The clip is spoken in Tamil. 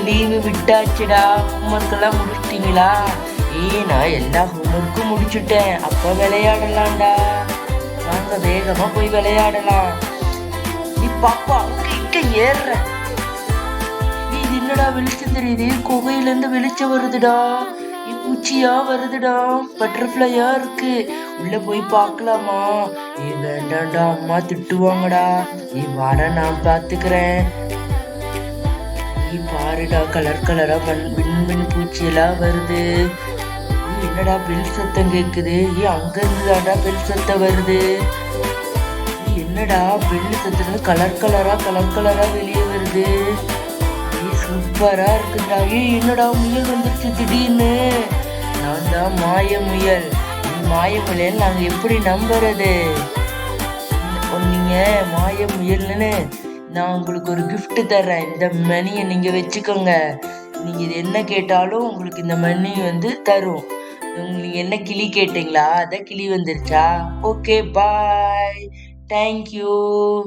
லீவு விட்டாச்சுடா. ஹோம்ஒர்க் எல்லாம் முடிச்சிட்டீங்களா? நான் எல்லா ஹோம்ஒர்க்கும் முடிச்சுட்டேன். அப்ப விளையாடலாம்டா. வாங்க வேகமா போய் விளையாடலாம். நீ பாப்பா அங்க இங்க ஏறுற. இது என்னடா வெளிச்சம் தெரியுது? குகையில இருந்து வெளிச்சம் வருதுடா. பூச்சியா வருதுடா. பட்டர்ஃப்ளையா இருக்கு. உள்ள போய் பார்க்கலாமா? வேண்டாம்டா, அம்மா திட்டுவாங்கடா. வாட, நான் பாத்துக்கிறேன். பாருடா, கலர் கலரா விண்மின் பூச்சி எல்லாம் வருது. என்னடா பெல் சத்தம் கேக்குது? அங்க இருந்துதான்டா பெல் சத்தம் வருது. என்னடா பெல் சத்தம் கலர் கலரா வெளியே வருது. சூப்பரா இருக்குடா. என்னடா முயல் வந்துருச்சு திடீர்னு. நான் தான் மாய முயல். மாய முயல் நாங்க எப்படி நம்புறது? நீங்க மாய முயல்னு நான் உங்களுக்கு ஒரு gift தர்றேன். இந்த மணியை நீங்க வச்சுக்கோங்க. நீங்க இது என்ன கேட்டாலும் உங்களுக்கு இந்த மணி தரும். நீங்க என்ன கிளி கேட்டீங்களா? அதான் கிளி வந்துருச்சா? ஓகே, பாய். தேங்க்யூ.